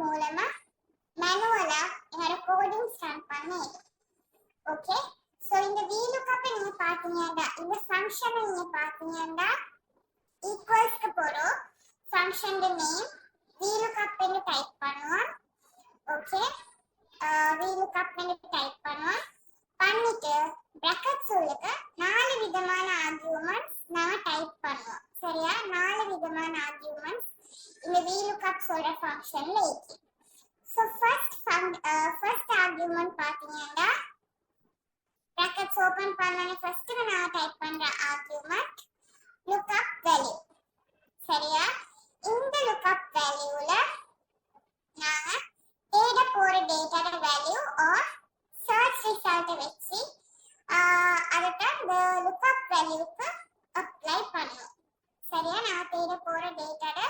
மூலமா மேனுவலா என்னோட codings run பண்ணேன். ஓகே, சோ இந்த VLOOKUP நீங்க பாத்தீங்கன்னா இந்த ஃபங்க்ஷனை நீங்க பாத்தீங்கன்னா ஈக்குவல்ஸ்க்கு போறோம். ஃபங்க்ஷன் நேம் VLOOKUP ன்னு டைப் பண்ணுவோம். ஓகே, VLOOKUP ன்னு டைப் பண்ணுவோம். பண்ணிட்டு பிராக்கெட்ஸ் உள்ளுக்கு 4 விதமான ஆர்குமெண்ட்ஸ் நாம டைப் பண்ணுவோம். சரியா, 4 விதமான ஆர்குமெண்ட்ஸ் இந்த VLOOKUP சொல்ற ஃபங்க்ஷன்ல இருக்கு. சோ ஃபர்ஸ்ட் ஆர்குமெண்ட் பாத்தீங்கன்னா brackets open பண்ணனே ஃபர்ஸ்ட் நான் டைப் பண்ற ஆர்குமெண்ட் lookup value. சரியா, இந்த lookup valueல நாங்க தேட போற டேட்டாட வேல்யூ ஆர் சர்ச் ரிசல்ட் வெச்சி அதட்ட இந்த lookup வேல்யூக்கு அப்ளை பண்ணுவோம். சரியா, நான் தேட போற டேட்டாட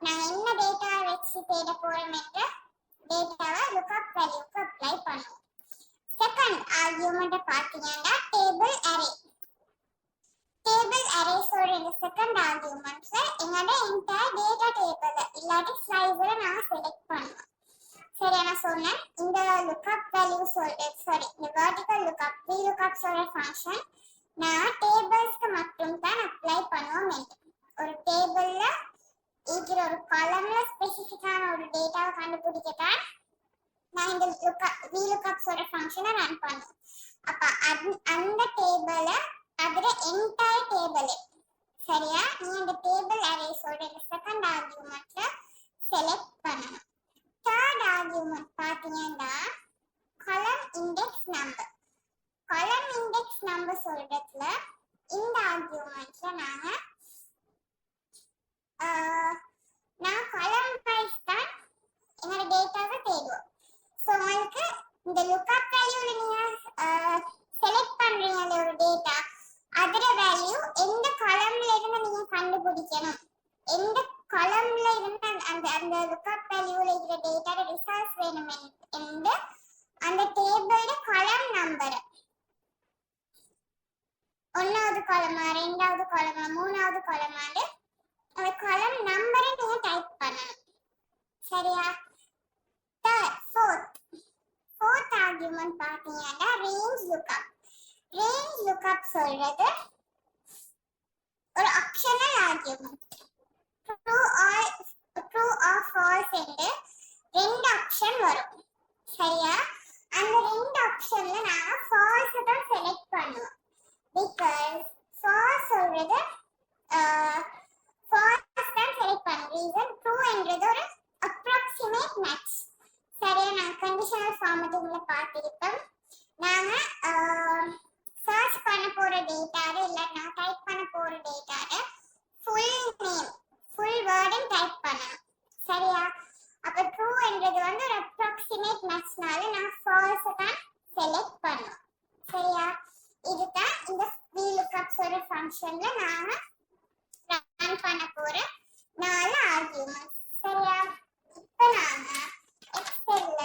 நான் என்ன டேட்டா வெச்சி தேட போறேன்ற டேட்டாவை lookup வேல்யூக்கு அப்ளை பண்ணுவோம். செகண்ட் ஆர்குமெண்ட் பாத்தீங்கன்னா டேபிள் அரே. டேபிள் அரேஸோட இந்த செகண்ட் ஆர்குமெண்ட்ஸ் என்னோட என்டையர் டேட்டா டேபிள் இல்லாட்டி ஸ்லைஸ்ல நான் செலக்ட் பண்ணுவேன். சரியா, நான் சொன்னேன் இந்த லுக்அப் வேல்யூ இந்த வெர்டிகல் லுக்அப் VLOOKUP சொல்ற ஃபங்க்ஷன் நான் டேபிள்ஸ்க்கு மட்டும் தான் அப்ளை பண்ணுவோம். ஒரு டேபிள்ல இருக்கிற ஒரு காலம்ல ஸ்பெசிஃபிக்கான ஒரு டேட்டாவை கண்டுபிடிக்கத்தான் நான் இந்த VLOOKUP சொல்ற ஃபங்க்ஷனை ரன் பண்ணுவேன். அப்ப அந்த டேபிள அதுல என்டையர் டேபிள். சரியா, நீ இந்த டேபிள் அரேஸோட இந்த செகண்ட் ஆர்குமெண்ட்ல செலக்ட் பண்ணணும். தேர்ட் ஆர்குமெண்ட் பாத்தீங்கன்னா காலம் இண்டெக்ஸ் நம்பர். காலம் இண்டெக்ஸ் நம்பர் சொல்றதுல இந்த ஆர்குமெண்ட்ல நான் காலம் வைஸ் தான் என்னோட டேட்டாவை தேடுவோம். சோ உங்களுக்கு இந்த லுக்அப் வேல்யூல நீங்க செலக்ட் பண்றீங்க ஒரு டேட்டா, அதோட வேல்யூ எந்த காலம்ல இருந்து நீங்க கண்டுபிடிக்கணும், எந்த காலம்ல இருந்து அந்த லுக்அப் வேல்யூல இருக்கிற டேட்டாட ரிசல்ட்ஸ் வேணும் என்று அந்த டேபிளோட காலம் நம்பர் ஒன்னாவது காலமா ரெண்டாவது காலமா மூணாவது காலமாண்டு அந்த காலம் நம்பரை நீங்க டைப் பண்ணணும். சரியா, fourth argument பாத்தீங்கன்னா range lookup. range lookup சொல்றது ஒரு optional argument. true or false என்று ரெண்டு ஆப்ஷன் வரும். சரியா, அந்த ரெண்டு ஆப்ஷன்ல நான் false தான் செலக்ட் பண்ணுவேன். because false சொல்றது false தான் செலக்ட் பண்ணுவேன். reason true என்றது ஒரு approximate match. சரியா, நான் கண்டிஷனல் ஃபார்மேட்டிங்ல பார்த்திருப்போம். நாங்க சர்ச் பண்ண போற டேட்டாவை இல்ல நான் டைப் பண்ண போற டேட்டாவை ஃபுல் நேம் ஃபுல் வேர்டும் டைப் பண்ணணும். சரியா, அப்ப ட்ரூ என்றது ஒரு அப்ராக்சிமேட் மேட்ச்னால நான் ஃபால்ஸ் தான் செலக்ட் பண்ணுவேன். சரியா, இதுதான் இந்த VLOOKUP சொல்ற ஃபங்க்ஷன்ல நாங்க ரன் பண்ண போற 4 ஆர்குமெண்ட்ஸ். சரியா, இப்போ நாங்க எக்ஸெல்ல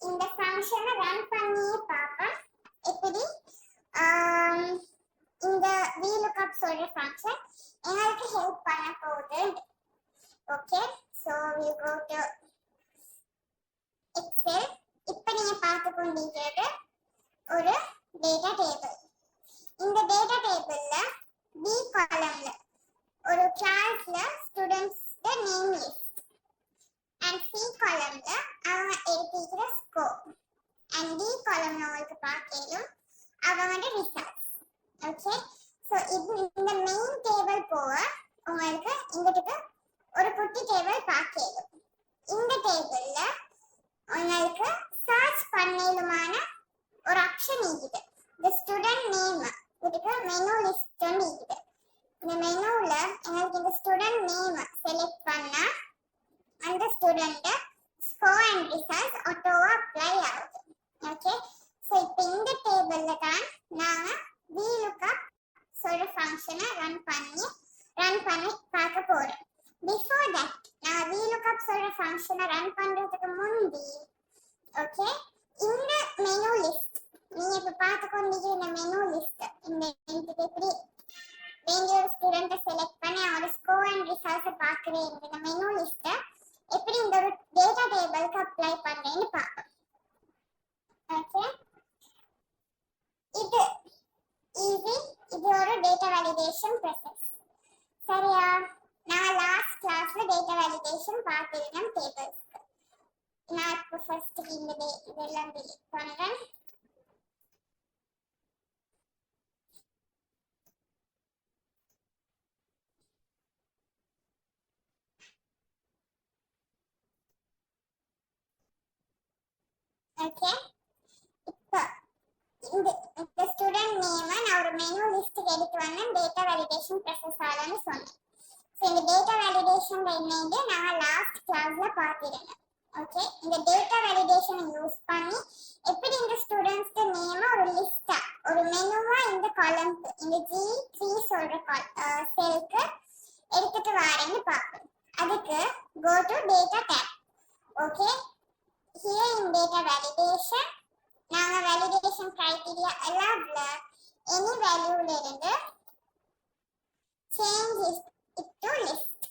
இந்த ஃபங்க்ஷனை ரன் பண்ணி பார்ப்போம் எப்படி இந்த VLOOKUP சொல்ற ஃபங்க்ஷன் எங்களுக்கு ஹெல்ப் பண்ண போகுது. Okay, so we go to Excel. இப்போ நீங்க பார்த்து கொண்டிருக்கிறது ஒரு டேட்டா டேபிள். இந்த டேட்டா டேபிள்ல B காலம்ல ஒரு கிளாஸ்ல students name list and C காலம்ல அவங்க எழுதிக்கிற ஸ்கோர் and D காலம்ல உங்களுக்கு பார்க்கணும் அவங்களோட ரிசல்ட்ஸ். ஓகே, சோ இந்த மெயின் டேபிள் போக உங்களுக்கு இங்கிட்டு ஒரு குட்டி டேபிள் பார்க்கணும். இந்த டேபிள்ல உங்களுக்கு சர்ச் பண்ணலுமான ஒரு ஆப்ஷன் இருக்குது. the student name இதுக்கு மெனு லிஸ்ட் இருக்குது. இந்த மெனுல உங்களுக்கு இந்த ஸ்டூடண்ட் நேம் செலக்ட் பண்ணா அந்த ஸ்டூடண்ட் ஸ்கோர் அண்ட் ரிசல்ட்ஸ் ஆட்டோவா அப்ளை ஆகுது. ஓகே, சோ இப்போ இந்த டேபிள்ல தான் நாங்க VLOOKUP சொல்ற ஃபங்க்ஷனை ரன் பண்ணி பார்க்க போறோம். பிஃபோர் தட் நான் VLOOKUP சொல்ற ஃபங்க்ஷனை ரன் பண்றதுக்கு முந்தி ஓகே இந்த மெனு லிஸ்ட் நீங்க இப்ப பார்த்து கொண்டிருக்கிற இந்த மெனு லிஸ்ட் இந்த எப்படி வேண்டிய ஒரு ஸ்டூடெண்ட்டை செலக்ட் பண்ணி அவரோட ஸ்கோர் அண்ட் ரிசல்ட்ஸை பார்க்குறேன். இந்த மெனு லிஸ்ட்டை எப்படி இந்த ஒரு வாரேன்னு பார்ப்போம். ஓகே, இது ஈஸி. இது ஒரு டேட்டா வேலிடேஷன் ப்ராசஸ். சரியா? நான் லாஸ்ட் கிளாஸ்ல டேட்டா வேலிடேஷன் பார்த்திருக்கேன் டேபிள்ஸ்க்கு. நான் இப்போ ஃபர்ஸ்ட் இதெல்லாம் delete பண்றேன். ஓகே, இப்போ இந்த ஸ்டூடெண்ட் நேமை நான் ஒரு மெனு லிஸ்ட்டுக்கு எடுத்து வந்தேன் டேட்டா வேலிடேஷன் ப்ராசஸ் ஆலன்னு சொன்னேன். ஸோ இந்த டேட்டா வேலிடேஷன் என்னன்னு நான் லாஸ்ட் கிளாஸ்ல பார்த்திருந்தேன். ஓகே, இந்த டேட்டா வேலிடேஷனை யூஸ் பண்ணி எப்படி இந்த ஸ்டூடெண்ட்ஸ்க்கு நேமை ஒரு லிஸ்டா ஒரு மெனுவா இந்த காலம்க்கு இந்த G3 சொல்ற செல்க்கு எடுத்துட்டு வரேன்னு பார்ப்போம். அதுக்கு go to data tab. Okay, here in data validation நாங்க validation criteria allowedல any valueல இருந்து change it to list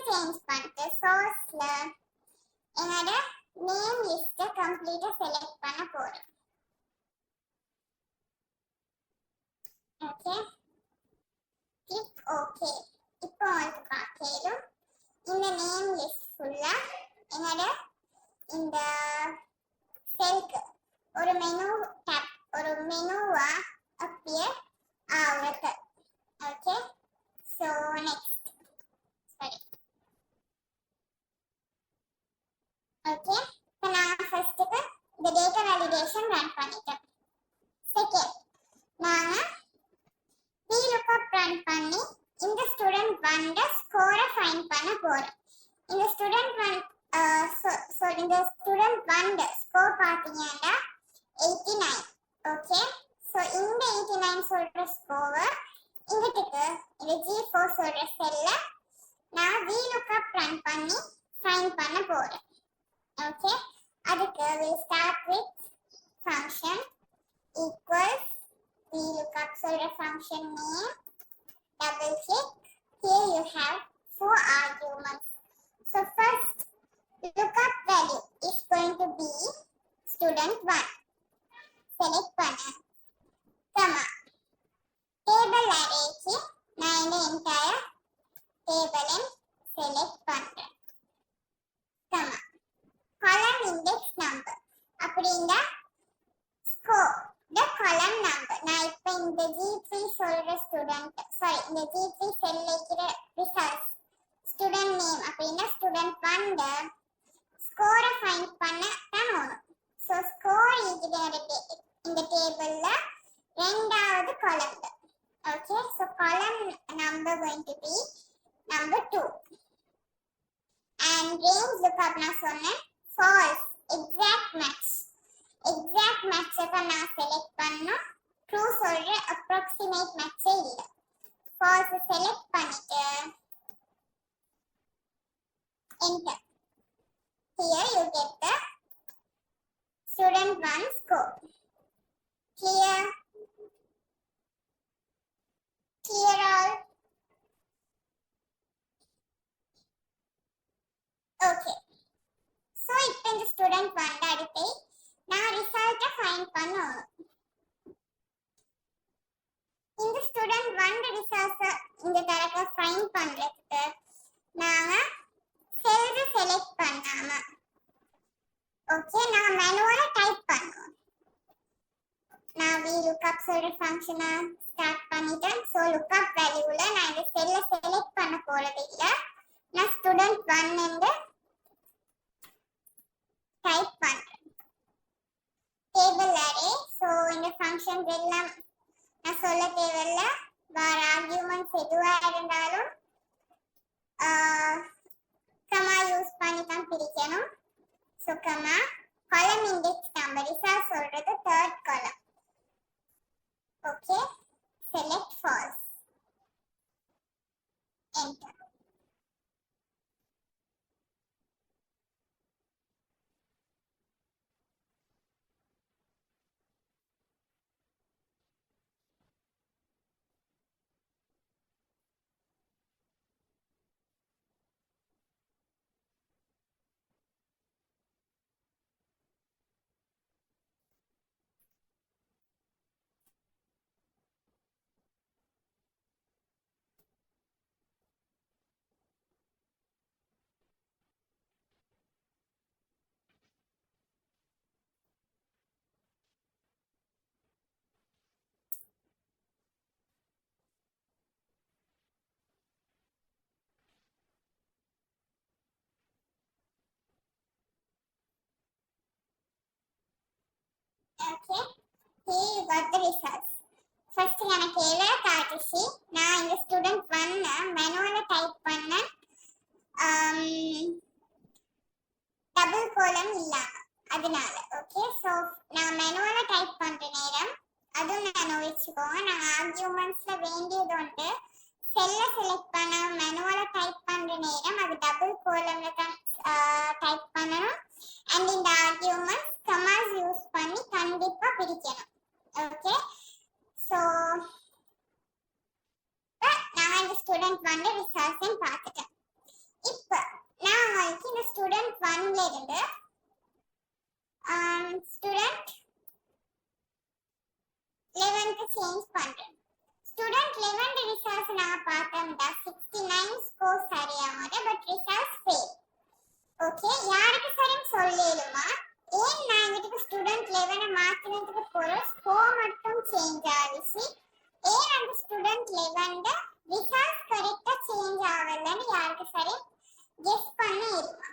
change பண்ணிட்டு sourceல என்னோட name list complete select பண்ண போறேன். Okay, click OK. இப்போ உங்களுக்கு பார்க்கணும் இந்த name list ஃபுல்லா என்னோட இந்த செல்க்கு ஒரு மெனு tab ஒரு மெனுவா appear ஆகுது. ஓகே, so next சரி. ஓகே, இப்போ நான் ஃபர்ஸ்ட்டுக்கு இந்த டேட்டா வேலிடேஷன் ரன் பண்ணிட்டேன். செகண்ட், நாங்க VLOOKUP ரன் பண்ணி இந்த ஸ்டூடெண்ட் வந்த ஸ்கோரை ஃபைண்ட் பண்ண போறோம். இந்த ஸ்டூடெண்ட் இந்த ஸ்டூடெண்ட் வந்த ஸ்கோர் பார்த்தீங்கன்னா 89. ஓகே, ஸோ இந்த 89 சொல்ற ஸ்கோரை இங்கிட்டுக்கு இந்த G4 சொல்ற செல்ல நான் VLOOKUP ரன் பண்ணி ஃபைண்ட் பண்ண போறேன். ஓகே, அதுக்கு we start with function equals VLOOKUP சொல்ற function name, double check. Here you have 4 arguments. So first lookup value is going to be student 1. Select பண்ண comma table arrayக்கு நான் இந்த entire table select பண்றேன் comma column index number அப்படின்னா score the column number. நான் இப்போ இந்த G3 சொல்ற student இந்த G3 செல்ல இருக்கிற ரிசல்ட்ஸ் ஸ்டூடெண்ட் நேம் அப்படின்னா ஸ்டூடெண்ட் 1 ஸ்கோரை ஃபைண்ட் பண்ண தான் வேணும். ஸோ ஸ்கோர் இந்த டேபிள்ல ரெண்டாவது காலம்ல. ஓகே, ஸோ காலம் number going to be number 2 and range lookup நான் சொன்னேன் false exact match தான் நான் செலக்ட் பண்ணோம். ட்ரூ சொல்ற approximate match இல்ல. false செலக்ட் பண்ணிட்டு enter. Here you get the student 1 score. Clear all? Okay, so இப்போ இந்த ஸ்டூடெண்ட் 1 அடுத்து நான் ரிசல்ட்டை ஃபைண்ட் பண்ணணும். இந்த ஸ்டூடெண்ட் 1 ரிசல்ட்ஸை இந்த தடவை ஃபைண்ட் பண்றதுக்கு நாங்க செல்ஸ் செலக்ட் பண்ணாம ஓகே நான் மேனுவலா டைப் பண்ணுவோம். நான் VLOOKUP சொல்ற ஃபங்க்ஷனை ஸ்டார்ட் பண்ணிட்டேன். ஸோ lookup வேல்யூல நான் இந்த செல்லை செலக்ட் பண்ண போறது இல்லை. நான் ஸ்டூடெண்ட் 1 டைப் பண்றேன் டேபிள் அரே. ஸோ இந்த ஃபங்க்ஷன்ஸ் எல்லாம் நான் சொல்ல தேவையில்ல. வேற ஆர்கியூமெண்ட்ஸ் எதுவா இருந்தாலும் கமா யூஸ் பண்ணி தான் பிரிக்கணும். So comma column index number result சொல்றது third column. Okay, select false enter. Okay, here you got the results. First எனக்கு எல காட்டுச்சு. நான் இந்த ஸ்டூடண்ட் 1 மேனுவலா டைப் பண்ணேன். டபுள் கோலம் இல்லாம அதனால. ஓகே, சோ நான் மேனுவலா டைப் பண்ற நேரம் அதுவும் நான் வச்சுக்கோங்க. நான் ஆர்குமெண்ட்ஸ்ல வேண்டியது உண்டு. செல்ல செலக்ட் பண்ண மேனுவலா டைப் பண்ற நேரம் அது டபுள் கோலம்ல தான் டைப் பண்ணணும். அண்ட் இந்த ஆர்குமெண்ட்ஸ் கமாஸ் யூஸ் பண்ணி கண்டிப்பா பிரிக்கணும். ஓகே, சோ நான் இந்த ஸ்டூடண்ட் 1 ரிசல்ட்ஸ் பார்த்துட்டேன். இப்போ நான் உங்களுக்கு இந்த ஸ்டூடண்ட் 1ல இருந்து ஸ்டூடண்ட் 11க்கு சேஞ்ச் பண்றேன். ஸ்டூடண்ட் 11 ரிசல்ட்ஸ் நான் பார்த்தோம்டா 69 ஸ்கோர் சரியாமது, பட் ரிசல்ட்ஸ் ஃபெயில். ஓகே, யாருக்கு சரின்னு சொல்லிடுமா? ஏன் நான் இங்கிட்டு ஸ்டூடண்ட் 11 மாத்தினதுக்கு போற ஸ்கோர் மட்டும் சேஞ்ச் ஆகிச்சு, ஏன் அந்த ஸ்டூடண்ட் 11 ரிசல்ட்ஸ் கரெக்டா சேஞ்ச் ஆகலன்னு யாருக்கு சரி கெஸ் பண்ண இருமா?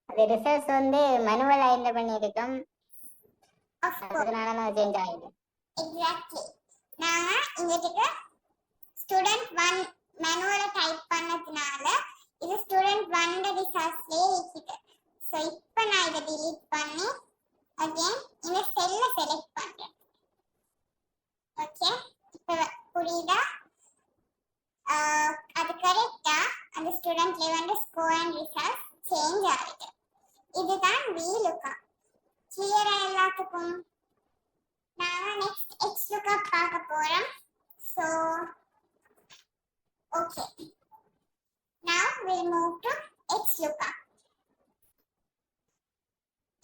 அது ரிசல்ட்ஸ் வந்து மேனுவலா என்டர் பண்ணிருக்கோம், அதனால நான் சேஞ்ச் ஆயிடும். எக்ஸாக்ட்லி, நாங்க இங்கிட்டு ஸ்டூடண்ட் 1 மேனுவலா டைப் பண்ணதுனால இது ஸ்டூடண்ட் 1 ரிசல்ட்ஸ்லயே இருக்குது. சோ இப்போ நான் இதை delete பண்ணி again இந்த செல்ல செலக்ட் பண்றேன். ஓகே, இப்போ புரியுதா? அது கரெக்டா அந்த student 11 score and results change ஆயிடுது. இதுதான் VLOOKUP. கிளியரா எல்லாத்துக்கும்? நாம நெக்ஸ்ட் HLOOKUP பார்க்க போறோம். So okay, now we'll move to HLOOKUP.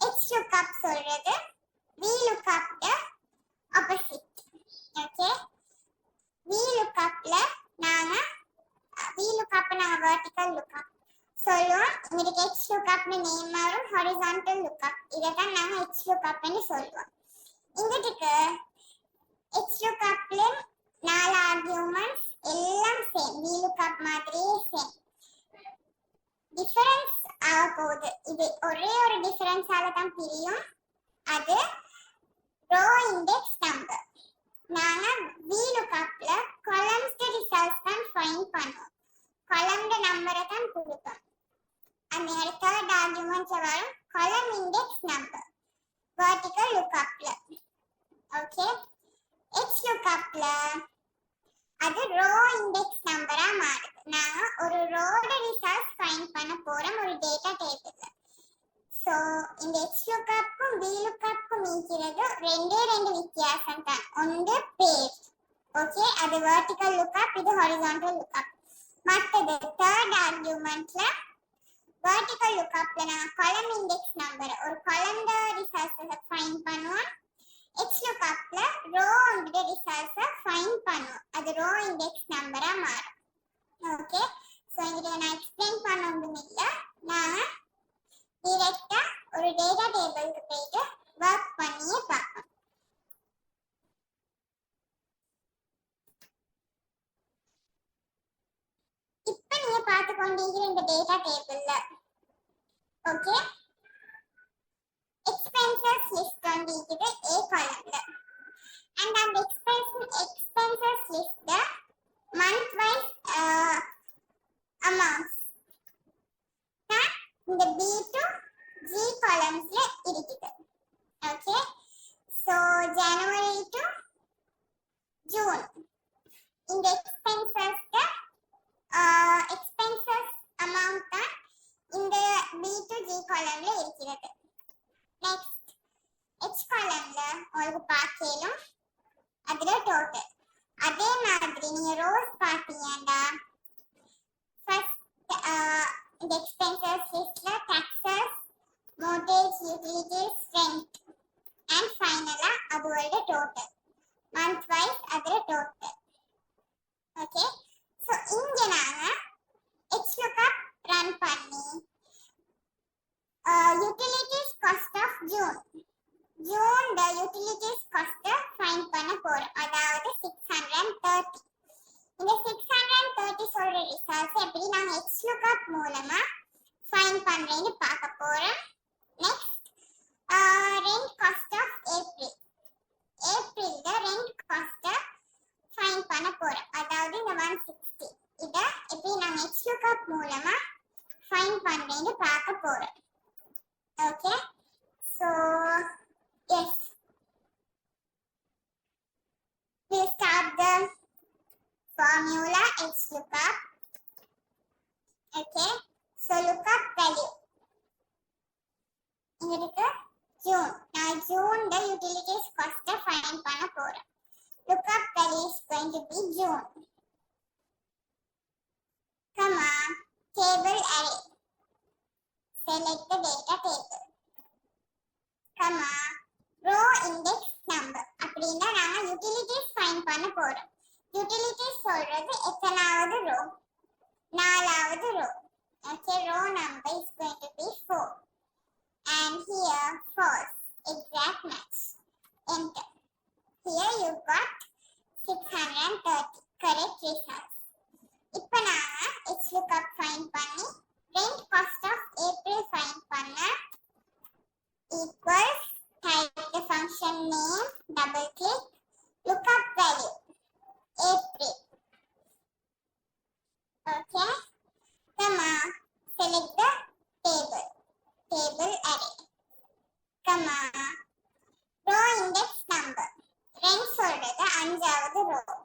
HLOOKUP சொல்றது VLOOKUP ட ஆப்போசிட். ஓகே, VLOOKUPல நாம VLOOKUP நாம vertical lookup சொல்லுவோம். இதுக்கு HLOOKUP னு நேம் வரும், horizontal lookup. இதைத்தான் நாம HLOOKUP னு சொல்லுவோம். இங்கிட்டுக்கு HLOOKUPல 4 ஆர்குமெண்ட்ஸ் எல்லாம் சேம், VLOOKUP மாதிரியே சேம். டிஃபரன்ஸ் ஆக போகுது, இது ஒரே ஒரு டிஃபரன்ஸால தான் பிரியும். அது ரோ இண்டெக்ஸ் நம்பர். நாங்க VLOOKUPல காலம்ஸ் ரிசல்ட்ஸ் தான் ஃபைண்ட் பண்ணுவோம், காலம்ட நம்பரை தான் கொடுப்போம். அந்த தேர்ட் ஆர்குமெண்ட்ல வரும் காலம் இண்டெக்ஸ் நம்பர் vertical lookupல. ஓகே, HLOOKUPல அது ரோ இண்டெக்ஸ் நம்பரா மாறுது. நாங்க ஒரு ரோட ரிசல்ட்ஸ் ஃபைண்ட் பண்ண போறோம் ஒரு டேட்டா டேபிள்ல. சோ இந்த HLOOKUPக்கும் VLOOKUPக்கும் இருக்கிறது ரெண்டு வித்தியாசம் தான். ஒன்று பேர். ஓகே, அது vertical lookup, இது horizontal lookup. மற்றது தேர்ட் ஆர்குமெண்ட்ல vertical lookupல நான் காலம் இண்டெக்ஸ் நம்பர் ஒரு காலம்ட ரிசல்ட்ஸ் ஃபைண்ட் பண்ணுவோம். HLOOKUPல ரோ அண்ட் ரிசல்ட்ஸ் ஃபைண்ட் பண்ணுவோம், அது ரோ இண்டெக்ஸ் நம்பரா மாறும். ஓகே, சோ இங்க நான் எக்ஸ்பிளைன் பண்ண ஒண்ணும் இல்ல, நான் டைரக்டா ஒரு டேட்டா டேபிளுக்கு போயிட்டு வர்க் பண்ணியே பார்ப்போம். இப்போ நீங்க பார்த்து கொண்டிருக்கிற இந்த டேட்டா டேபிள்ல ஓகே expenses list வந்து இருக்குது A column. And அந்த expenses list the month wise amounts இந்த B to G columnsல இருக்குது. Okay, so January to June இந்த expenses amount தான் இந்த B to G columnல இருக்கிறது. Next H columnல உங்களுக்கு பார்க்கலாம் அதுல டோட்டல். அதே மாதிரி நீங்க ரோஸ் பார்த்தீங்கன்னா ஃபர்ஸ்ட் இந்த எக்ஸ்பென்சஸ் லிஸ்ட்ல taxes, mortgage, utilities, rent and ஃபைனலா அதோட டோட்டல் month wise அதுல டோட்டல். ஓகே, சோ இங்க நாங்க HLOOKUP ரன் பண்ணி utilities cost of June the utilities cost find பண்ண போறோம், அதாவது 630. இந்த 630 சொல்ற ரிசல்ட்ஸ் எப்படி நாங்க HLOOKUP மூலமா ஃபைண்ட் பண்றேன்னு பார்க்க போறோம். நெக்ஸ்ட் lookup மூலமா find பண்றேன்னு பார்க்க போறோம். Okay, so yes, we'll start the formula XLOOKUP. Okay, so lookup value இங்க இருக்கு June. நான் June the utilities cost find பண்ண போறேன். Lookup value is going to be June, comma table array, select the data table, comma row index number. அப்படினா நாம utilities find பண்ண போறோம். utilities சொல்றது எத்தனாவது row, நாலாவது row. Okay, row number is going to be 4 and here false, exact match, enter. Here you got 630 correct results. இப்போ நாம XLOOKUP find பண்ணி rent cost of April find பண்ண equals, type the function name, double click, lookup value April. Okay, comma select the table array, comma row index number, rent சொல்றது அஞ்சாவது row.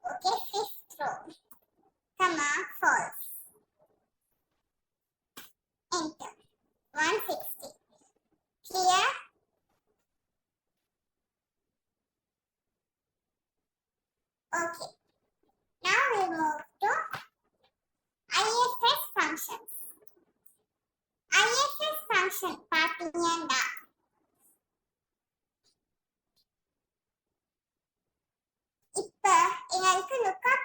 Okay, fifth row, comma false, enter. 160 clear. Okay, now we'll move to IFS functions. IFS function பாத்தீங்கன்னா இப்ப எங்களுக்கு lookup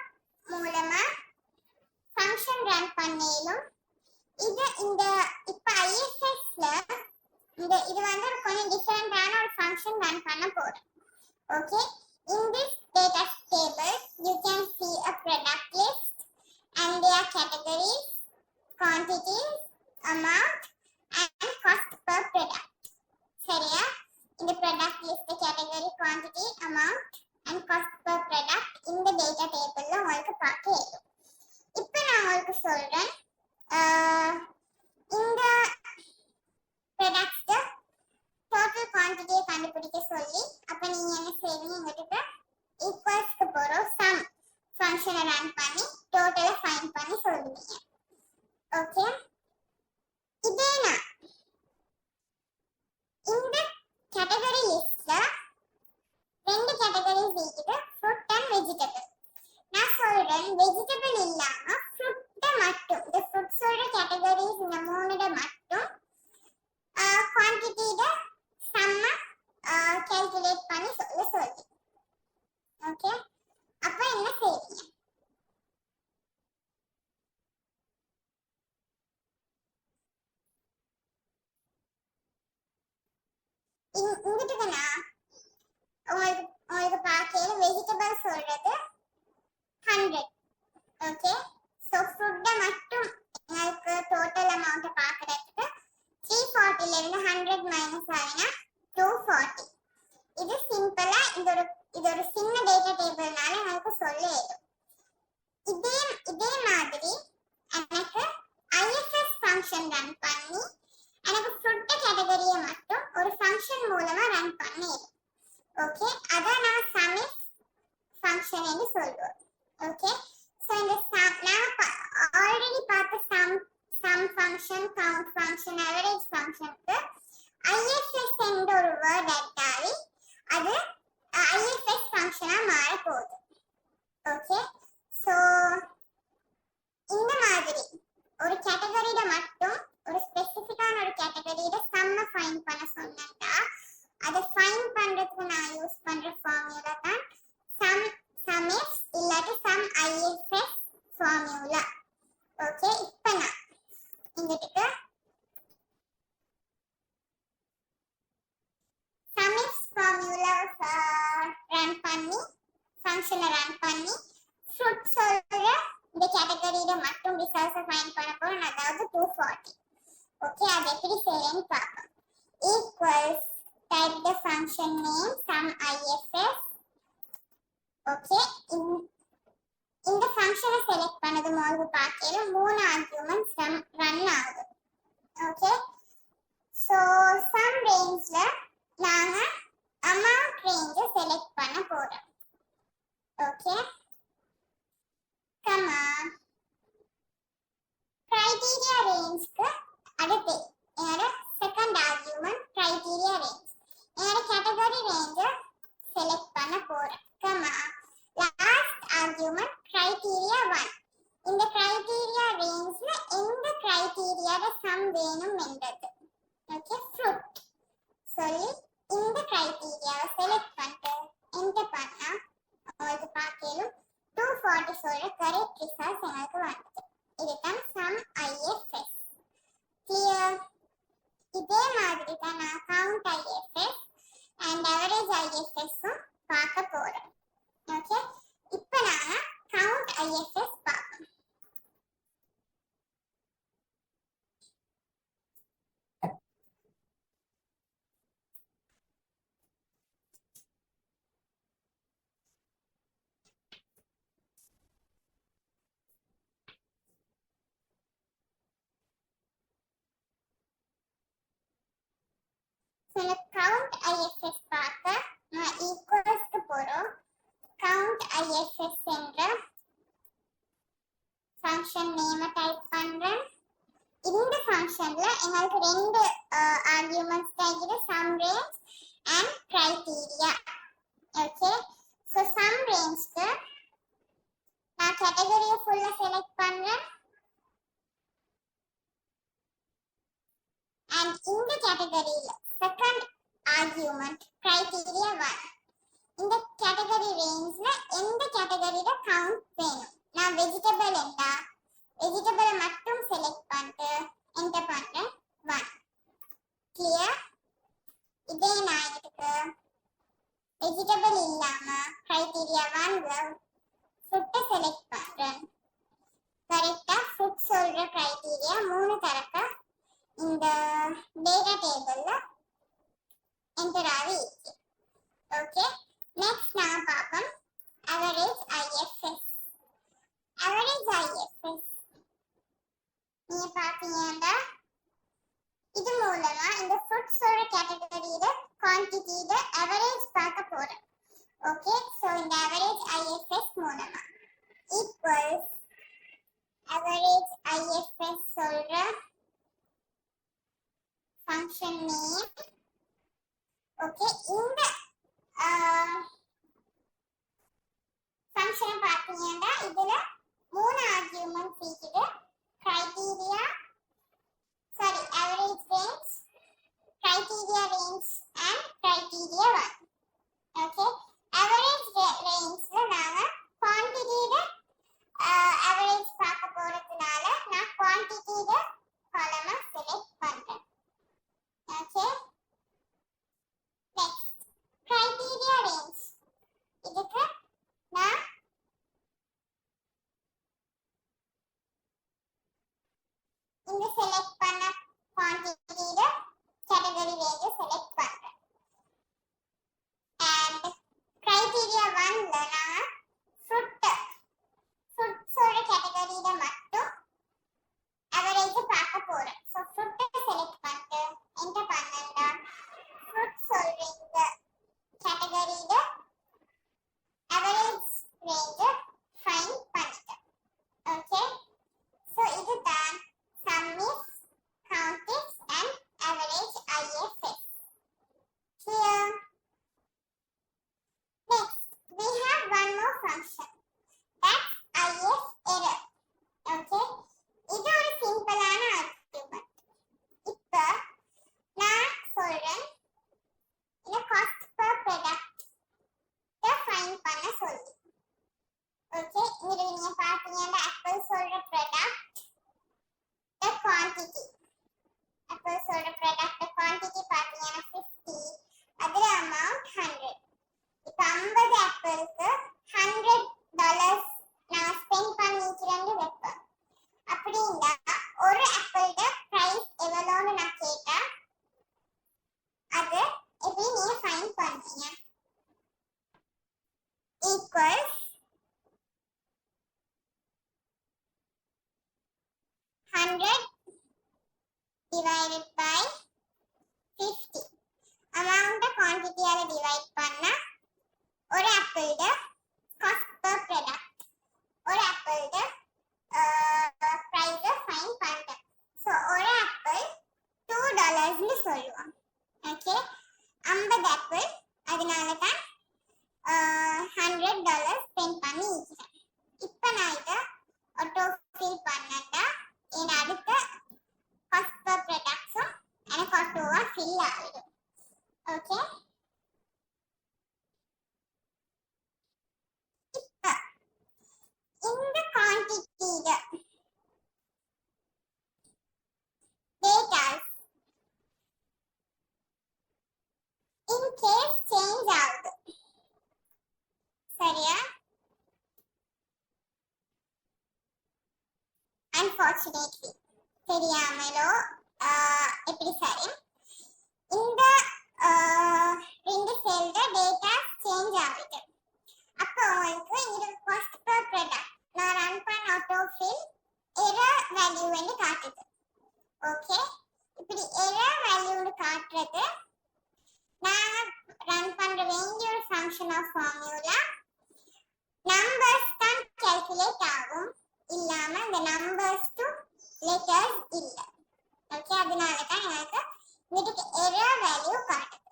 மூலமா function run பண்ணேலும் இந்த இப்ப IFSல இது வந்து கொஞ்சம் டிஃபரண்டான ஒரு function run பண்ண போறோம். Okay, in this data table you can see a product list and their categories, quantities, amount and cost per product. சரியா? இந்த product list, category, quantity, amount and cost per product இந்த data tableல உங்களுக்கு பார்க்க இயலும். இப்போ நான் உங்களுக்கு சொல்றேன் இந்த products total quantity கண்டுபிடிக்க சொல்லி அப்ப நீங்க என்ன செய்வீங்க, இங்கிட்ட equalsக்கு போறோம் sum function run பண்ணி total find பண்ணி சொல்லுவீங்க. ஓகே, இதேனா இந்த category listல ரெண்டு categories இருக்குது, fruit and vegetable. நான் சொல்றேன் vegetable இல்லாம fruit மட்டும், இந்த fruit சொல்ற categories இந்த மூணுட மட்டும் quantity sum calculate பண்ணி சொல்லி. ஓகே, அப்ப என்ன செய்வீங்க? இங்கிட்டுக்குன்னா உங்களுக்கு பார்க்கையில வெஜிடபிள் சொல்றது 100. ஓகே, சோ ஃபுட் மட்டும் உங்களுக்கு டோட்டல் அமௌண்ட் பார்க்கிறதுக்கு 340 ல இருந்து 100 மைனஸ் ஆயினா 240. இது சிம்பிளா இது ஒரு சின்ன டேட்டா டேபிள்னால எனக்கு சொல்ல இயலும். இதே மாதிரி எனக்கு IFS ஃபங்க்ஷன் ரன் பண்ணி எனக்கு ஃபுட் கேட்டகரியை மட்டும் ஒரு ஃபங்க்ஷன் மூலமா ரன் பண்ணி. ஓகே, அத நான் sumif ஃபங்க்ஷன் என்று சொல்றோம். ஓகே, சோ இந்த நான் ஆல்ரெடி பார்த்த sum function, count function, average ஃபங்க்ஷனுக்கு IFS என்ற ஒரு வேர்ட் எடுத்தாலே அது IFS ஃபங்க்ஷனா மாற போகுது. ஓகே, சோ இந்த மாதிரி ஒரு கேட்டகரியில மட்டும் ஒரு ஸ்பெசிஃபிக்கான ஒரு கேட்டகரியில சம்ம ஃபைண்ட் பண்ண சொன்னா அதை ஃபைண்ட் பண்றதுக்கு நான் யூஸ் பண்ற ஃபார்முலா தான் sumif இல்லாட்டி sum IFS ஃபார்முலா. ஓகே, இப்போ நான் இங்கிட்டு sumif ஃபார்முலா ரன் பண்ணி ஃபங்க்ஷனை ரன் பண்ணி ஃப்ரூட் சொல்ற இந்த கேட்டகரியில மட்டும் ரிசல்ட்ஸை ஃபைண்ட் பண்ண போறோம், அதாவது 240. ஓகே, அது எப்படி செய்யறேன்னு பார்ப்போம். Equals type the function name sum IFS. Okay, இந்த ஃபங்க்ஷனை செலக்ட் பண்ணது முதல்ல பார்க்கல மூணாவது வேணும் என்றது. ஓகே, ஃப்ரூட் சொல்லி இந்த கிரைட்டீரியாவை செலக்ட் பண்ணிட்டு என்டர் பண்ணா உங்களுக்கு பார்க்கலும் 240 சொல்ற கரெக்ட் ரிசல்ட்ஸ் எங்களுக்கு வந்துச்சு. இதுதான் சம் IFS. கிளியர்? இதே மாதிரி தான் நான் கவுண்ட் IFS அண்ட் அவரேஜ் IFS-உம் பார்க்க போறேன். ஓகே, இப்போ நாம கவுண்ட் IFS பார்ப்போம். கவுண்ட் IFS பார்க்க நான் ஈக்குவல்ஸ்க்கு போறோம். கவுண்ட் IFS என்ற ஃபங்க்ஷன் நேமை டைப் பண்றேன். இந்த ஃபங்க்ஷன்ல எங்களுக்கு ரெண்டு ஆர்குமெண்ட்ஸ் கிடைக்குது, sum range and criteria. Okay, so sum ரேஞ்ச்க்கு நான் கேட்டகரியை ஃபுல்லா செலக்ட் பண்றேன். அண்ட் இந்த கேட்டகரியில செகண்ட் ஆர்குமெண்ட் கிரைட்டீரியா 1. இந்த கேட்டகரி ரேஞ்ச்ல எந்த கேட்டகரியில கவுண்ட் வேணும், நான் வெஜிடபிள் என்றா வெஜிடபிளை மட்டும் செலக்ட் பண்ணிட்டு என்டர் பண்றேன் 1. கிளியர்? இதே நான் இதுக்கு வெஜிடபிள் இல்லாம கிரைட்டீரியா 1ல ஃப்ரூட்டை செலக்ட் பண்றேன். கரெக்டா ஃப்ரூட் சொல்ற கிரைட்டீரியா 3 தரக்க இந்த டேட்டா டேபிள்ல என்டர் ஆகி இருக்கு. ஓகே, நெக்ஸ்ட் நாம பார்ப்போம் அவரேஜ் IFS. அவரேஜ் IFS நீங்க பாத்தீங்கன்னா இது மூலமா இந்த ஃப்ரூட்ஸோட கேட்டகரியில குவான்டிட்டியில அவரேஜ் பார்க்க போறோம். ஓகே, சோ இந்த அவரேஜ் IFS மூலமா ஈக்குவல்ஸ் அவரேஜ் IFS சொல்ற ஃபங்க்ஷன் நேம். ஓகே, இந்த ஃபங்க்ஷனை பார்த்தீங்கன்னா இதுல 3 ஆர்குமெண்ட்ஸ் இருக்குது. Criteria average range, criteria range and criteria 1. Okay, average ரேஞ்ச்ல நாம குவான்டிட்டியில அவரேஜ் பார்க்க போறதுனால நான் குவான்டிட்டியில காலமை செலக்ட் பண்றேன். Okay, next criteria range. இதுக்கு நான் இந்த செலக்ட் பண்ண குவான்டிட்டியில கேட்டகரி ரேஞ்சை செலக்ட் பண்றேன். அண்ட் கிரைட்டீரியா 1ல நான் ஃப்ரூட்ஸோட கேட்டகரியில மட்டும் அவரேஜ் பார்க்க போறேன். ஸோ ஃப்ரூட்டை செலக்ட் பண்ணிட்டு என்டர் பண்ணா ஃப்ரூட் சொல்றீங்க கேட்டகரியில அவரேஜ் ரேஞ்சை ஃபைண்ட் பண்ணிட்டேன். ஓகே, ஸோ இதுதான் sum is, count is and average IFS. Clear? Next, we have one more function. That's IF error. Okay, இது ஒரு சிம்பிளான ஆர்குமெண்ட். இப்போ நான் சொல்றேன் இந்த காஸ்ட் பர் ப்ராடக்ட் ஃபைண்ட் பண்ண சொல்லி. ஓகே, இங்க நீங்க பாத்தீங்கன்னா ஆப்பிள் சொல்ற ப்ராடக்ட் quantity, apple சொல்ற product quantity பாத்தீங்கன்னா 50, அதுல amount 100. இப்ப 50 ஆப்பிளுக்கு $100 நான் ஸ்பெண்ட் பண்ணிக்கிறேன்னு வைப்பேன். அப்படின்னா ஒரு ஆப்பிளோட பிரைஸ் எவ்வளோன்னு நான் கேட்டா அது எப்படி நீங்க ஃபைண்ட் பண்ணுவீங்க? Equals 100 divided by 50. amount quantity ஆல divide பண்ணா ஒரு ஆப்பிளோட cost per product, ஒரு ஆப்பிளோட price ஃபைண்ட் பண்றேன். சோ ஒரு ஆப்பிள் $2 ன்னு சொல்லுவோம். ஓகே, 50 ஆப்பிள், அதனால தான் $100 ஸ்பெண்ட் பண்ணி இருக்கிறேன். இப்போ நான் இதை ஆட்டோ ஃபில் பண்ணா என் அடுத்த cost per ஃபில் ஆகிடும். ஓகே, இந்த குவாண்டிட்டியில டேட்டாஸ் இன் கேஸ் சேஞ்ச் ஆகுது, சரியா? அன்பார்ச்சுனேட்லி தெரியாமலோ எப்படி சரி, இந்த ரெண்டு செல்ல டேட்டாஸ் சேஞ்ச் ஆகுது. அப்போ உங்களுக்கு இங்க காஸ்ட் பெர் ப்ராடக்ட் நான் ரன் பண்ண ஆட்டோ ஃபில் எரர் வேல்யூன்னு காட்டுது. ஓகே, இப்படி எரர் வேல்யூன்னு காட்டுறது நாங்க ரன் பண்ற வேண்டிய ஒரு ஃபங்க்ஷன் ஆஃப் ஃபார்முலா. நம்பர்ஸ் தான் கால்குலேட் ஆகும், இல்லாம இந்த நம்பர்ஸ் டு லெட்டர்ஸ் இல்ல. ஓகே, அதனால தான் எனக்கு இதுக்கு எரர் வேல்யூ காட்டுது.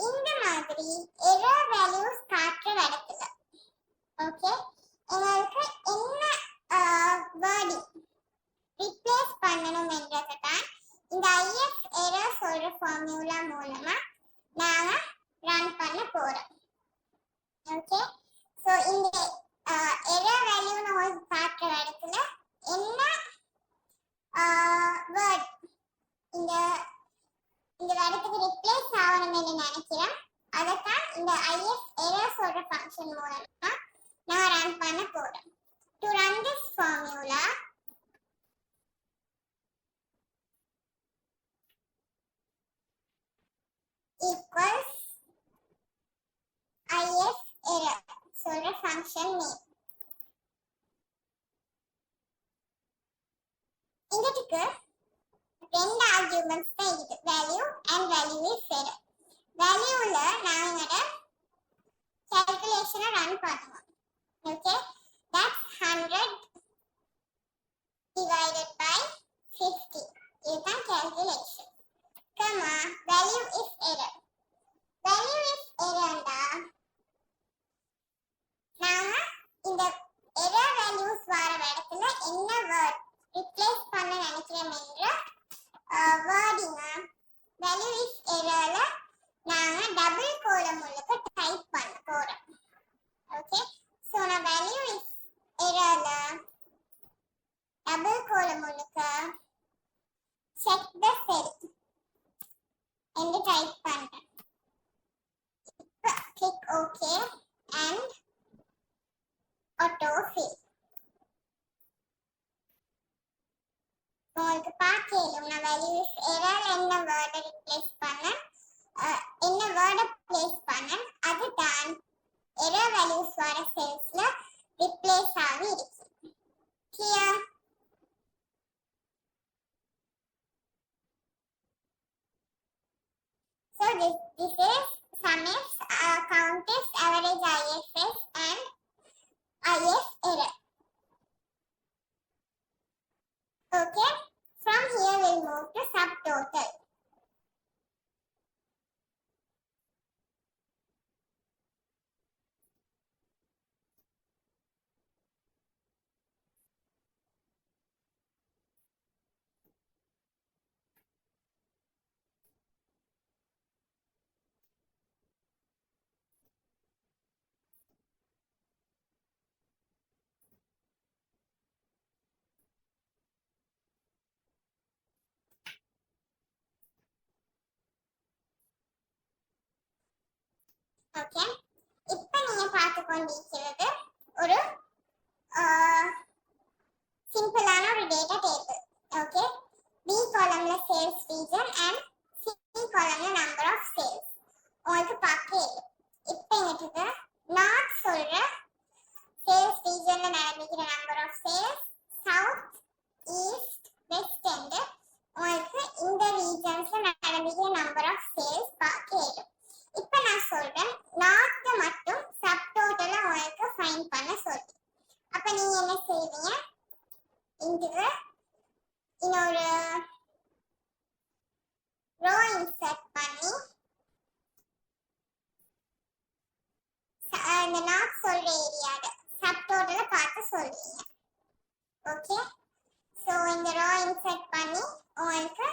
இந்த மாதிரி எரர் வேல்யூஸ் காட்டுற இடத்துல ஓகே எங்களுக்கு என்ன வேர்டிங் ரிப்ளேஸ் பண்ணணும் என்றதை தான் இந்த ஐஎஃப் எரர் சொல்ற ஃபார்முலா மூலமா நாங்க ரன் பண்ண போறோம். ஓகே, சோ இந்த எரர் வேல்யூ நம்ம காட்டுற இடத்துல என்ன வேர்ட் இந்த இந்த இடத்துக்கு ரிப்ளேஸ் ஆகணும்னு நினைக்கிறேன், அதைத்தான் இந்த ஐஎஃப் எரர் சொல்ற ஃபங்க்ஷன் மூலமா நான் ரன் பண்ண போறேன். To run this formula equals if error சொல்ற ஃபங்க்ஷன் நேம். இதுக்கு ரெண்டு ஆர்குமெண்ட்ஸ் தான் இருக்கு, value and value is error. வேல்யூல நாங்க கால்குலேஷனை ரன் பண்ணுவோம். ஓகே, that's 100 divided by 50 இதுதான் calculation. Comma value is error. value is errorண்டா நாம இந்த error values வர இடத்துல என்ன word replace பண்ண நினைக்கிறோம் என்ற wording value is errorல நாம டபுள் கோலம் உள்ளுக்கு டைப் பண்ண போறோம். ஓகே, சோ நான் value is errorல டபுள் கோலம் உள்ளுக்கு check the cell என்று டைப் பண்றேன். இப்போ click OK and auto fill. உங்களுக்கு பார்க்கலும் நான் value is error என்ன வேர்டை ரிப்ளேஸ் பண்ண என்ன வேர்டை பிளேஸ் பண்ண அதுதான் எரர் வேல்யூஸ் வர செல்ஸ்ல ரிப்ளேஸ் ஆகி இருக்கு. Clear? So this is SUMIFS, COUNTIFS, average IFS and IF error. Okay, from here we'll move to subtotal. Okay, இப்போ நீங்க பார்த்து கொண்டிருக்கிறது ஒரு சிம்பிளான ஒரு டேட்டா டேபிள். ஓகே, பி காலம்ல சேல்ஸ் ரீஜன் அண்ட் சி காலம்ல நம்பர் ஆஃப் சேல்ஸ் உங்களுக்கு பார்க்க இருக்கு. இப்போ எங்கிட்ட நார்த் சொல்ற சேல்ஸ் ரீஜன்ல நடந்துக்கிற number of sales, south east west and உங்களுக்கு இந்த ரீஜன்ஸ்ல நடந்துக்கிற நம்பர் ஆஃப் சேல்ஸ் பார்க்க இருக்கு. இப்போ நான் சொல்றேன் நார்த் மட்டும் சப்டோட்டலா உங்களுக்கு ஃபைண்ட் பண்ண சொல்றேன். அப்ப நீங்க என்ன செய்வீங்க, இங்க இன்னொரு ரோ இன்சர்ட் பண்ணி இந்த நார்த் சொல்ற ஏரியால சப்டோட்டலா பார்த்து சொல்றீங்க. ஓகே, சோ இந்த ரோ இன்சர்ட் பண்ணி உங்களுக்கு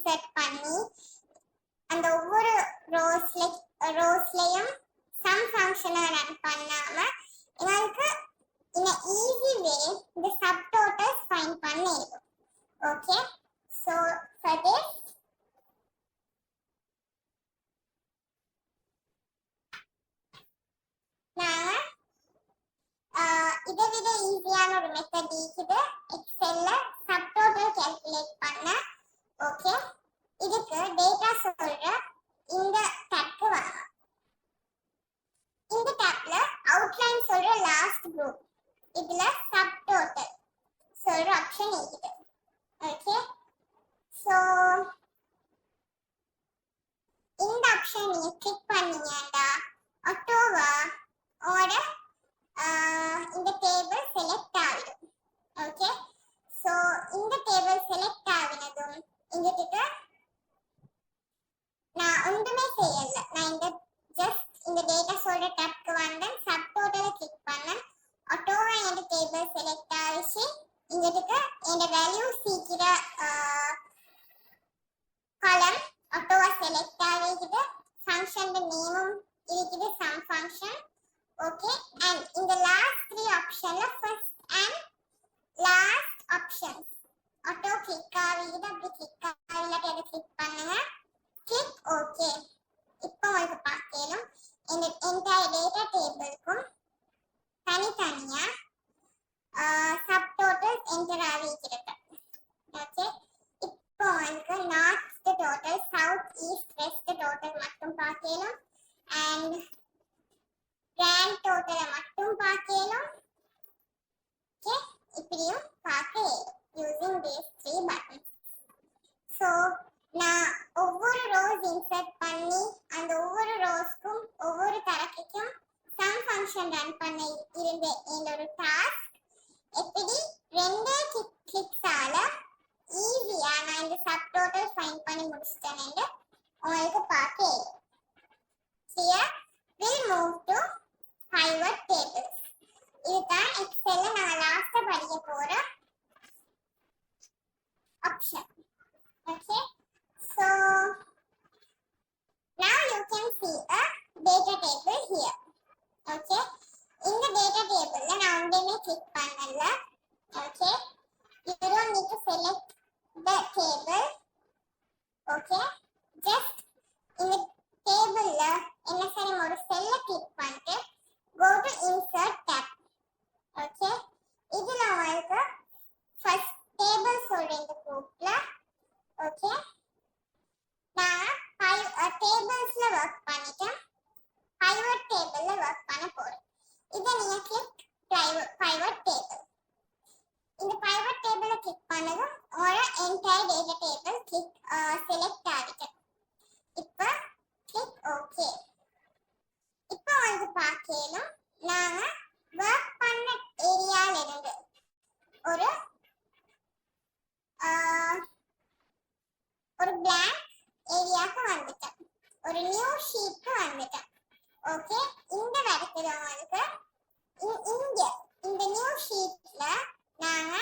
இன்சர்ட் பண்ணி அந்த ஒவ்வொரு ரோஸ்லயும் சம் ஃபங்க்ஷனை ரன் பண்ணாம எங்களுக்கு in a easy way the subtotals find பண்ணிடுவோம். Okay, so for this நான் இதை விட ஈஸியான ஒரு மெத்தட் இருக்குது எக்ஸெல்ல சப்டோட்டல் கால்குலேட் பண்ண. ஓகே, இதுக்கு டேட்டா சொல்ற இந்த டேப்க்கு வாங்க. இந்த டேப்ல அவுட்லைன் சொல்ற லாஸ்ட் குரூப், இதுல சப்டோட்டல் சொல்ற ஆப்ஷன் இருக்குது. ஓகே, சோ இந்த ஆப்ஷன் நீங்க கிளிக் பண்ணீங்கடா ஆட்டோவா ஓட இந்த டேபிள் செலக்ட் ஆகிடும். ஓகே, சோ இந்த டேபிள் செலக்ட் ஆகினதும் இங்கிட்ட நான் ஒன்றுமே செய்யல. நான் இந்த ஜஸ்ட் இந்த டேட்டா சொல்ற டேப்க்கு வந்தேன், சப்டோட்டலை கிளிக் பண்ணேன், ஆட்டோவா இந்த டேபிள் செலக்ட் ஆகிச்சு. இங்கிட்ட இந்த வேல்யூ சீக்கிர காலம் ஆட்டோவா செலக்ட் ஆகிக்குது. ஃபங்க்ஷன் நேமும் இருக்குது, sum function. Okay, and in the last three options, first and last options auto click ஆகிடுது. அப்படி கிளிக் ஆகிட்டு அதை கிளிக் பண்ணுங்க, கிளிக் ஓகே. இப்போ உங்களுக்கு பார்க்கணும் இந்த என்டையர் டேட்டா டேபிளுக்கும் தனித்தனியா சப்டோட்டல்ஸ் என்டர் ஆகிக்கிறது. ஓகே, இப்போ உங்களுக்கு north total, south, east, west total மட்டும் பார்க்கணும். அண்ட் கிராண்ட் டோட்டலை மட்டும் பார்க்கணும். ஓகே, இப்படியும் பார்க்க using these three buttons. So நான் ஒவ்வொரு ரோஸ் இன்சர்ட் பண்ணி அந்த ஒவ்வொரு ரோஸ்க்கும் ஒவ்வொரு தரக்கைக்கும் சம் ஃபங்க்ஷன் ரன் பண்ண இருந்த என்னோட டாஸ்க் எப்படி ரெண்டே கிளிக்ஸால ஈஸியா நான் இந்த சப் டோட்டல் ஃபைண்ட் பண்ணி முடிச்சிட்டேன்னு உங்களுக்கு பார்க்க. Here we'll move to pivot tables. இதுதான் எக்ஸெல்ல நான் லாஸ்டா படிக்க போற option. Okay, so now you can see a data table here. Okay, இந்த data tableல நான் ஒன்றையுமே கிளிக் பண்ணல. Okay, you don't need to select the table. Okay, just இந்த டேபிள்ல என்ன செய்யணும், ஒரு செல்ல கிளிக் பண்ணிட்டு go to insert tab. Okay, இதுல உங்களுக்கு first table சொல்ற இந்த குரூப்ல. ஓகே, நான் டேபிள்ஸ்ல வர்க் பண்ணிட்டேன், pivot டேபிள்ல வர்க் பண்ண போறேன். இதை நீங்க கிளிக் pivot டேபிள். இந்த pivot டேபிளை கிளிக் பண்ணதும் ஒரு entire data table click select ஆகிட்டு. இப்போ கிளிக் ஓகே. இப்போ உங்களுக்கு பார்க்கணும் நாங்க வர்க் பண்ண ஏரியால இருந்து ஒரு blank ஏரியாக்கு வந்துட்டேன், ஒரு நியூ ஷீட்க்கு வந்துட்டேன். ஓகே, இந்த இடத்துல உங்களுக்கு இங்க இந்த நியூ ஷீட்ல நாங்க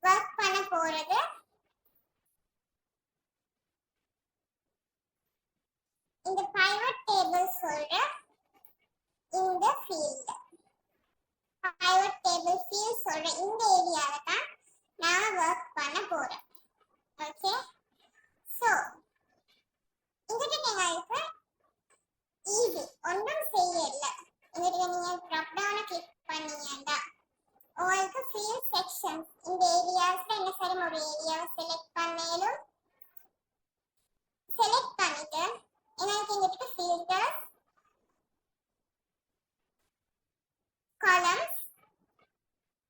வர்க் பண்ண போறது இந்த pivot table சொல்ற இந்த field, pivot table field சொல்ற இந்த ஏரியால தான் நான் வர்க் பண்ண போறேன். ஓகே, சோ இங்கிட்ட உங்களுக்கு ஈஸி, ஒன்றும் செய்யல. இங்கிட்ட நீங்க drop down கிளிக் பண்ணீங்கன்னா உங்களுக்கு field sections இந்த ஏரியாஸ்ல என்ன செய்யணும், ஒரு ஏரியாவை செலக்ட் பண்ணேலும் செலக்ட் பண்ணிட்டு எனக்கு இங்கிட்ட filters, columns,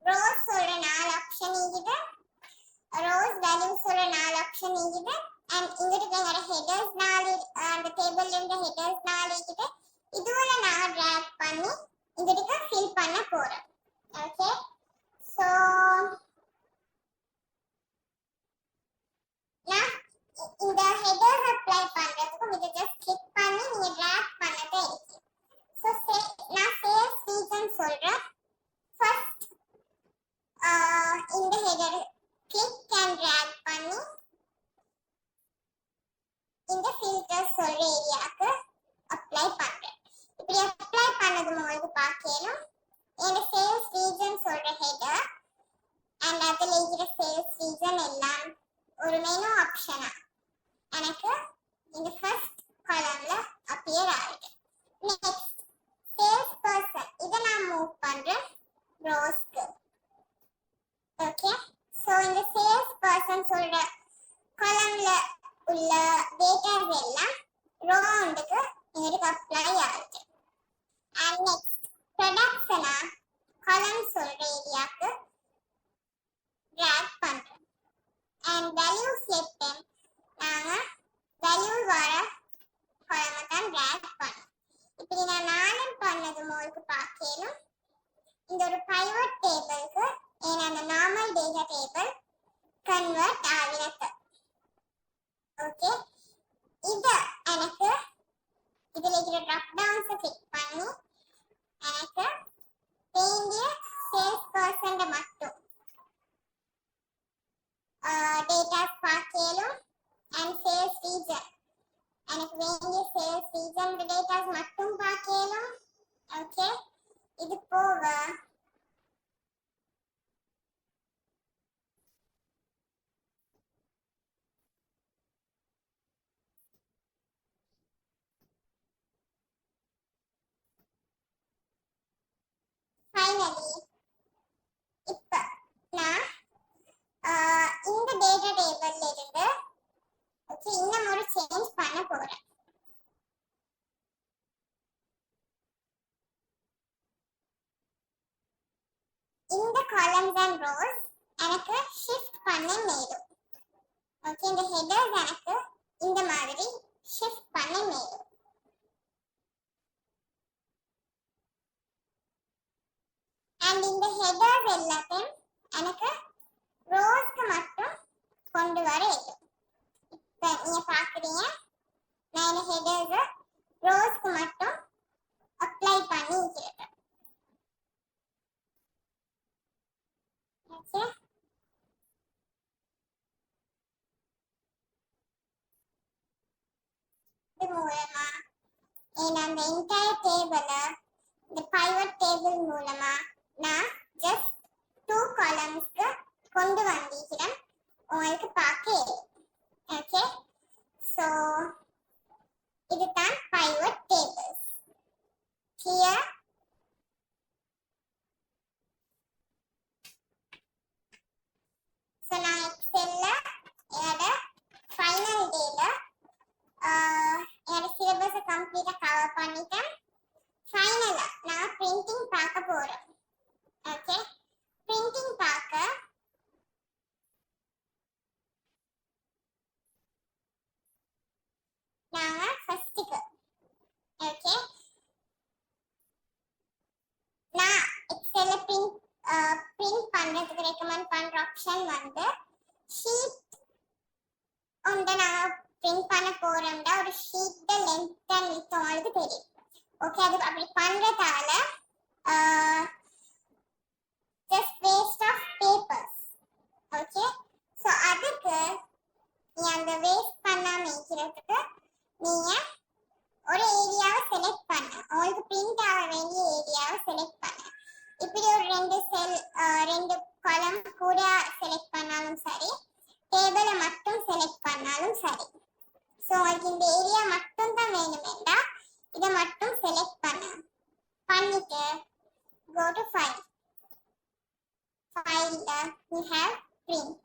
rows சொல்ற 4 ஆப்ஷன் இருக்குது, rows values சொல்ற 4 ஆப்ஷன் இருக்குது. and இங்கிட்ட எங்கட headers 4 அந்த டேபிள்ல இருந்த headers 4 இருக்குது. இதுவல நான் drag பண்ணி இங்கிட்ட fill பண்ண போறேன். ஓகே, சோ நான் இந்த headers apply பண்றதுக்கு இத just click பண்ணி நீங்க drag பண்ணதே இருக்கு. சோ நான் save region சொல்றேன். first இந்த header click and drag பண்ணி ஹெடர்ஸ் சொல்ற ஏரியாக்கு அப்ளை பண்றேன். இப்படி அப்ளை பண்ணது உங்களுக்கு பார்க்கணும். இந்த சேல்ஸ் ரீஜன் சொல்ற ஹெடர் அண்ட் அதுல இருக்கிற சேல்ஸ் ரீஜன் எல்லாம் ஒரு மெனு ஆப்ஷனா எனக்கு இந்த ஃபர்ஸ்ட் காலம்ல அப்பியர் ஆயிடுது. நெக்ஸ்ட் சேல்ஸ் பர்சன், இதை நான் மூவ் பண்றேன் ரோஸ்க்கு. ஓகே, ஸோ இந்த சேல்ஸ் பர்சன் சொல்ற காலம்ல உள்ள டேட்டாஸ் எல்லாம் ரவுண்டுக்கு எனக்கு அப்ளை ஆயிடுது. அண்ட் நெக்ஸ்ட் ப்ரொடக்ஷனா காலம் சொல்ற ஏரியாக்கு ட்ராக் பண்றேன். அண்ட் வேல்யூஸ் லெஃப்ட் நாங்க வேல்யூஸ் வர காலமை தான் ட்ராக் பண்ணோம். இப்படி நான் நானும் பண்ணது உங்களுக்கு பார்க்கணும். இந்த ஒரு பைவட் டேபிளுக்கு அந்த நார்மல் டேட்டா டேபிள் கன்வெர்ட் ஆகிறது. ஓகே, இது எனக்கு இதுல இருக்கிற ட்ராப் டவுன்ஸ் கிளிக் பண்ணி எனக்கு வேண்டிய சேல்ஸ் பர்சன் மட்டும் டேட்டாஸ் பார்க்கலும். அண்ட் சேல்ஸ் ரீஜன் எனக்கு வேண்டிய சேல்ஸ் ரீஜன் டேட்டாஸ் மட்டும் பார்க்கலும். ஓகே, இது போக ஃபைனலி இப்ப நான் இந்த டேட்டா டேபிள்ல இருந்து ஓகே இன்னும் ஒரு சேஞ்ச் பண்ண போறேன். இந்த காலம்ஸ் அண்ட் ரோஸ் எனக்கு ஷிஃப்ட் பண்ண மேலும். ஓகே, இந்த ஹெடர்ஸ் எனக்கு இந்த மாதிரி ஷிஃப்ட் பண்ண மேலும். அண்ட் இந்த ஹெடர்ஸ் எல்லாத்தையும் எனக்கு ரோஸ்க்கு மட்டும் கொண்டு வர இயலும். இப்ப நீங்க பாக்குறீங்க நான் இந்த ஹெடர்ஸ் ரோஸ்க்கு மட்டும் அப்ளை பண்ணி இருக்கிறேன். ஓகே, இது மூலமா அந்த என்டையர் டேபிள இந்த பைவட் டேபிள் மூலமா நான் ஜஸ்ட் 2 காலம்ஸ்க்கு கொண்டு வந்திருக்கிறேன் உங்களுக்கு பார்க்க. ஓகே, ஸோ இதுதான் பைவட் டேபிள்ஸ். Here ஸோ நான் எக்ஸெல்ல என்னோட ஃபைனல் டேல என்னோட சிலபஸை கம்ப்ளீட்டாக கவர் பண்ணிட்டேன். ஃபைனலாக நான் பிரிண்டிங் பார்க்க போகிறேன். ஓகே, பிரிண்டிங் பார்க்க நாங்கள் ஃபர்ஸ்ட்டுக்கு ஓகே நான் எக்ஸெல்ல பிரிண்ட் பண்ணுறதுக்கு ரெக்கமெண்ட் பண்ணுற ஆப்ஷன் வந்து ஷீட் ஒன்றை நாங்கள் பிரிண்ட் பண்ண போகிறோம்னா ஒரு ஷீட் லென்த் அண்ட் வித் உங்களுக்கு தெரியும். ஓகே, அது அப்படி பண்ணுறதால just waste of papers. Okay, so அதுக்கு நீ அந்த வேஸ்ட் பண்ணாம இருக்கிறதுக்கு நீங்க ஒரு ஏரியாவை செலக்ட் பண்ண, உங்களுக்கு பிரிண்ட் ஆக வேண்டிய ஏரியாவை செலக்ட் பண்ண. இப்படி ஒரு 2 செல் 2 காலம் கூட செலக்ட் பண்ணாலும் சரி, டேபிளை மட்டும் செலக்ட் பண்ணாலும் சரி. ஸோ உங்களுக்கு இந்த ஏரியா மட்டும் தான் வேணுமெண்டா இதை மட்டும் செலக்ட் பண்ணிட்டு go to file. File we have print.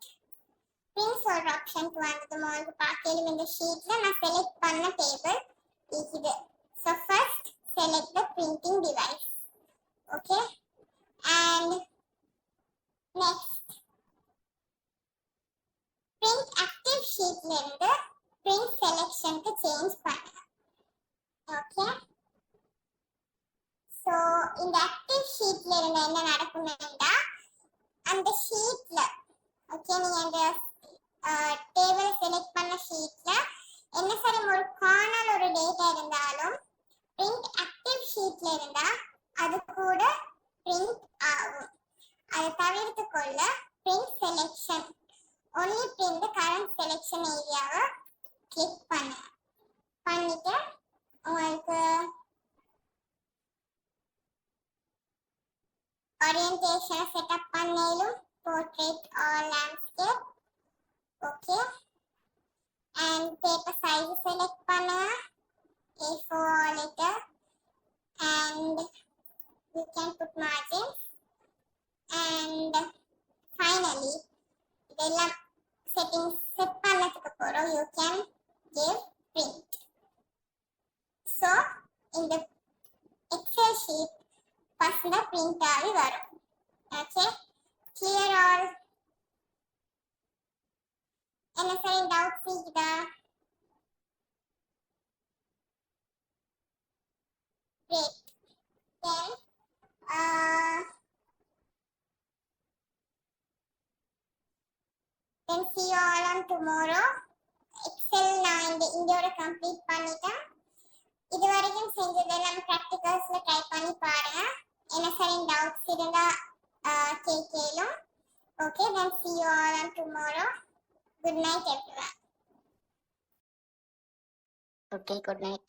Print சொல்ற ஆப்ஷனுக்கு வந்தது உங்களுக்கு பார்க்கலும் இந்த ஷீட்ல நான் செலக்ட் பண்ண டேபிள் இது. So first select the printing device. Okay, and next print active sheetல இருந்து print selection க்கு change பண்ணுங்க. Okay, so இந்த active sheetல இருந்து என்ன நடக்கும்னா அந்த ஷீட்ல ஓகே நீங்க அந்த டேபிள் செலக்ட் பண்ண ஷீட்ல என்ன சரி ஒரு கார்னர் ஒரு டேட்டா இருந்தாலும் print active ஷீட்ல இருந்தா அது கூட print ஆகும். அதை தவிர்த்து கொள்ள print selection only print the current selection ஏரியாவை கிளிக் பண்ணுங்க. பண்ணிட்டு உங்களுக்கு orientation setup பண்ணேலும் portrait or landscape. Okay, and paper size select பண்ணுங்க A4 letter, and you can put margins, and finally இதெல்லாம் settings set பண்ணதுக்கு அப்புறம் you can give print. So இந்த Excel sheet பசங்க print ஆகி வரும். Okay, clear all? என்ன சரி doubts இருக்குதா? Great. Then then see you all on tomorrow. Excel நான் இங்கோட கம்ப்ளீட் பண்ணிட்டேன். இது வரைக்கும் செஞ்சதெல்லாம் ப்ராக்டிகல்ஸ்ல ட்ரை பண்ணி பாருங்க. என்ன சரி டவுட்ஸ் இருந்தா கேட்கலாம். Okay, then see you all on tomorrow. Good night everyone. Okay, good night.